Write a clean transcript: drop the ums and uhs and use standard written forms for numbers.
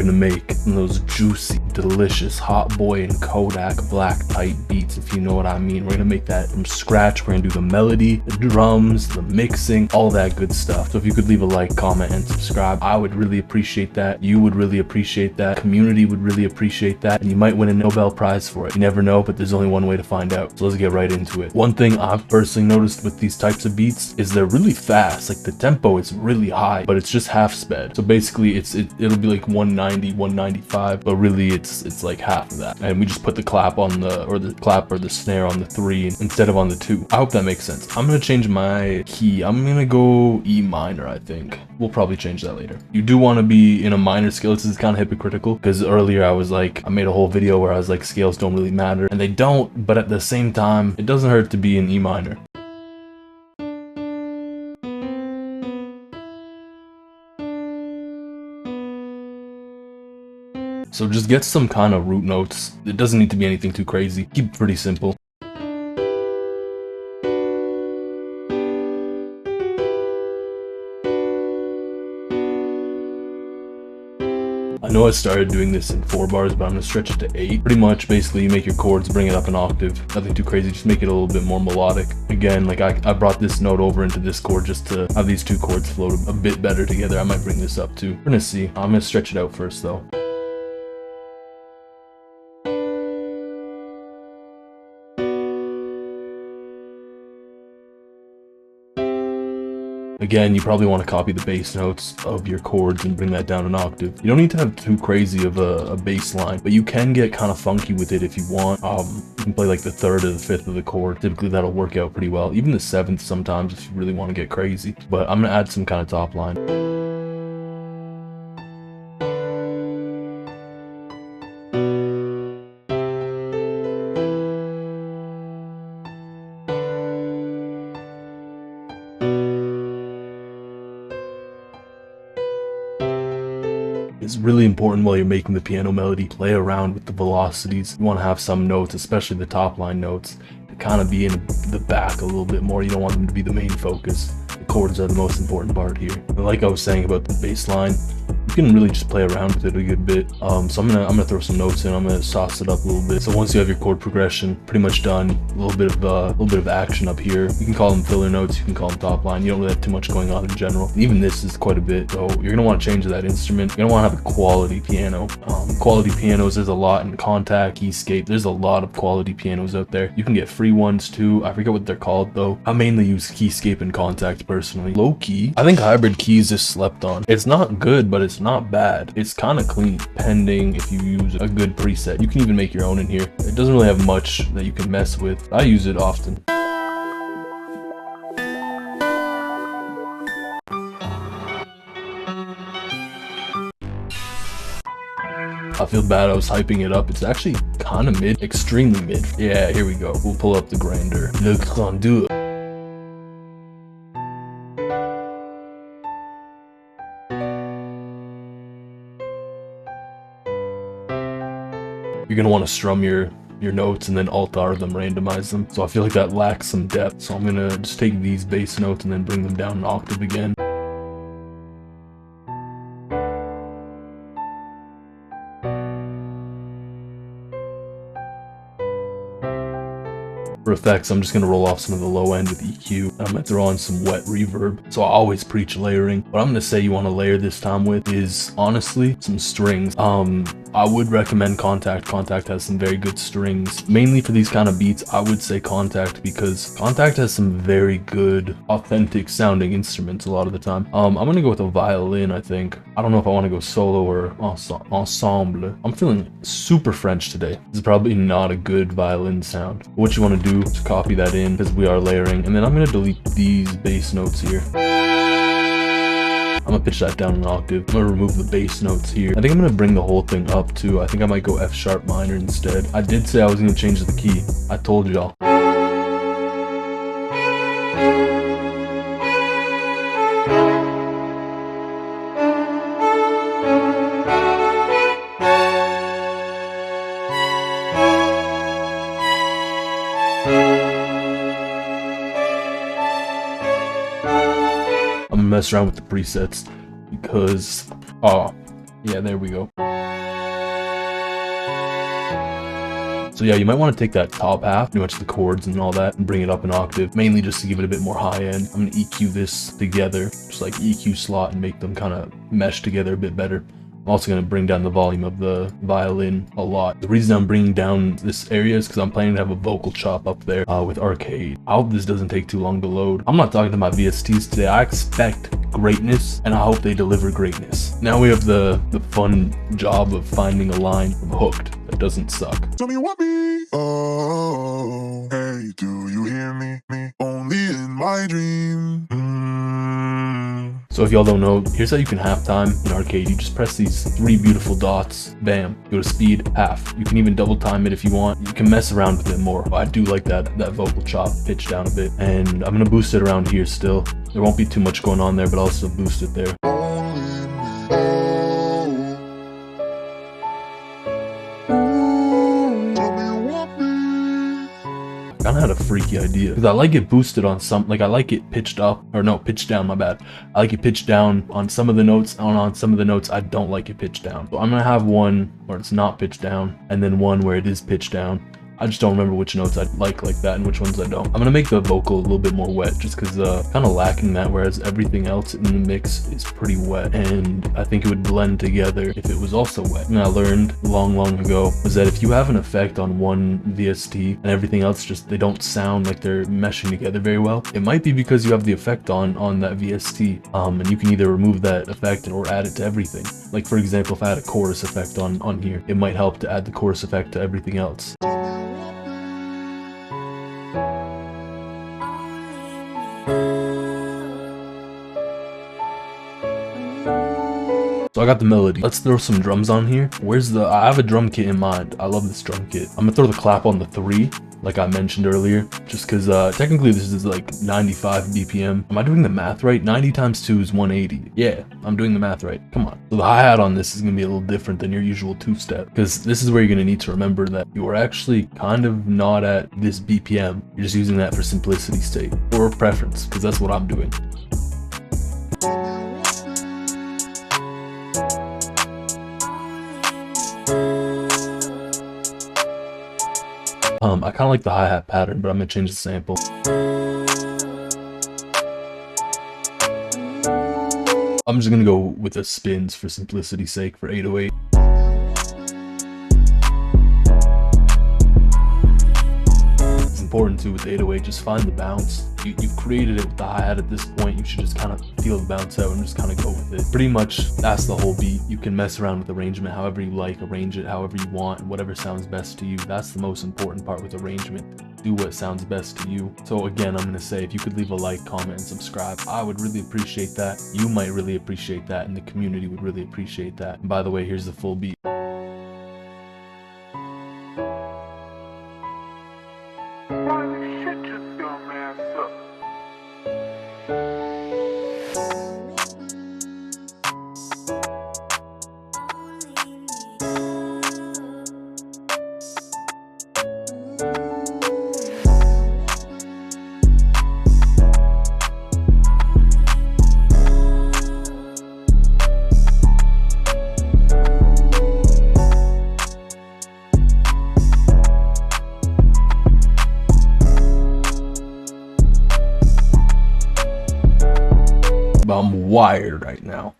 gonna make those juicy, delicious Hotboii and Kodak black type beats, if you know what I mean. We're gonna make that from scratch. We're gonna do the melody, the drums, the mixing, all that good stuff. So if you could leave a like, comment, and subscribe, I would really appreciate that. You would really appreciate that. Community would really appreciate that. And you might win a Nobel Prize for it. You never know, but there's only one way to find out. So let's get right into it. One thing I've personally noticed with these types of beats is they're really fast. Like the tempo is really high, but it's just half sped. So basically it'll be like 190, 195, but really it's like half of that. And we just put the clap on the snare on the 3 instead of on the 2. I hope that makes sense. I'm gonna change my key. I'm gonna go E minor, I think. We'll probably change that later. You do want to be in a minor scale. This is kind of hypocritical because earlier I made a whole video where I was like, scales don't really matter, and they don't, but at the same time, it doesn't hurt to be in E minor. So just get some kind of root notes. It doesn't need to be anything too crazy. Keep it pretty simple. I know I started doing this in 4 bars, but I'm gonna stretch it to 8. Pretty much, basically, you make your chords, bring it up an octave. Nothing too crazy, just make it a little bit more melodic. Again, like I brought this note over into this chord just to have these 2 chords float a bit better together. I might bring this up too. We're gonna see. I'm gonna stretch it out first though. Again, you probably want to copy the bass notes of your chords and bring that down an octave. You don't need to have too crazy of a bass line, but you can get kind of funky with it if you want. You can play like the 3rd or the 5th of the chord. Typically that'll work out pretty well. Even the 7th sometimes if you really want to get crazy. But I'm gonna add some kind of top line. It's really important while you're making the piano melody, play around with the velocities. You want to have some notes, especially the top line notes, to kind of be in the back a little bit more. You don't want them to be the main focus. The chords are the most important part here. And like I was saying about the bass line, you can really just play around with it a good bit. So I'm gonna throw some notes in. I'm gonna sauce it up a little bit. So once you have your chord progression pretty much done, a little bit of action up here. You can call them filler notes. You can call them top line. You don't really have too much going on in general. And even this is quite a bit. So you're gonna want to change that instrument. You're gonna want to have a quality piano. Quality pianos. There's a lot in Kontakt, Keyscape. There's a lot of quality pianos out there. You can get free ones too. I forget what they're called though. I mainly use Keyscape and Kontakt personally. Low key, I think Hybrid Keys is slept on. It's not good, but it's not bad. It's kind of clean, pending if you use a good preset. You can even make your own in here. It doesn't really have much that you can mess with. I use it often. I feel bad I was hyping it up. It's actually kind of mid, extremely mid. Yeah, here we go. We'll pull up the grinder. Le grandeur. You're gonna want to strum your notes and then alt-R them, randomize them. So I feel like that lacks some depth. So I'm gonna just take these bass notes and then bring them down an octave again. For effects, I'm just gonna roll off some of the low end with EQ, and I'm gonna throw on some wet reverb. So I always preach layering. What I'm gonna say you want to layer this time with is honestly some strings. I would recommend Kontakt. Kontakt has some very good strings. Mainly for these kind of beats, I would say Kontakt because Kontakt has some very good, authentic sounding instruments a lot of the time. I'm gonna go with a violin, I think. I don't know if I want to go solo or ensemble. I'm feeling super French today. This is probably not a good violin sound. What you want to do is copy that in because we are layering. And then I'm gonna delete these bass notes here. I'm gonna pitch that down an octave. I'm gonna remove the bass notes here. I think I'm gonna bring the whole thing up too. I think I might go F sharp minor instead. I did say I was gonna change the key. I told y'all. I'm gonna mess around with the presets because Yeah, there we go. So yeah, you might want to take that top half, pretty much the chords and all that, and bring it up an octave, mainly just to give it a bit more high end. I'm gonna EQ this together, just like EQ slot, and make them kind of mesh together a bit better. I'm also going to bring down the volume of the violin a lot. The reason I'm bringing down this area is because I'm planning to have a vocal chop up there with Arcade. I hope this doesn't take too long to load. I'm not talking to my VSTs today. I expect greatness, and I hope they deliver greatness. Now we have the fun job of finding a line from Hooked that doesn't suck. Tell me what me. Oh, hey, do you hear me? Me only in my dream. So if y'all don't know, here's how you can halftime in Arcade. You just press these 3 beautiful dots, bam, go to speed, half. You can even double time it if you want. You can mess around with it more. I do like that vocal chop, pitch down a bit. And I'm gonna boost it around here still. There won't be too much going on there, but I'll also boost it there. I kind of had a freaky idea because I like it boosted on some, like I like it pitched up, or no, pitched down, my bad. I like it pitched down on some of the notes, and on some of the notes I don't like it pitched down. So I'm gonna have one where it's not pitched down, and then one where it is pitched down. I just don't remember which notes I like that and which ones I don't. I'm gonna make the vocal a little bit more wet just because kind of lacking that, whereas everything else in the mix is pretty wet, and I think it would blend together if it was also wet. And I learned long ago was that if you have an effect on one VST and everything else just, they don't sound like they're meshing together very well, it might be because you have the effect on that VST, and you can either remove that effect or add it to everything. Like for example, if I had a chorus effect on here, it might help to add the chorus effect to everything else. So I got the melody. Let's throw some drums on here. I have a drum kit in mind. I love this drum kit. I'm gonna throw the clap on the 3, like I mentioned earlier, just because technically this is like 95 BPM. Am I doing the math right? 90 times 2 is 180. Yeah, I'm doing the math right. Come on. So the hi-hat on this is gonna be a little different than your usual 2-step, because this is where you're gonna need to remember that you are actually kind of not at this BPM. You're just using that for simplicity's sake, or preference, because that's what I'm doing. I kind of like the hi-hat pattern, but I'm gonna change the sample. I'm just gonna go with the spins for simplicity's sake for 808. It's important too with 808, just find the bounce. You've created it with the hi-hat at this point, you should just kind of feel the bounce out and just kind of go with it. Pretty much that's the whole beat. You can mess around with arrangement however you like, arrange it however you want, whatever sounds best to you. That's the most important part with arrangement. Do what sounds best to you. So again, I'm gonna say if you could leave a like, comment, and subscribe, I would really appreciate that. You might really appreciate that, and the community would really appreciate that. And by the way, here's the full beat. I'm wired right now.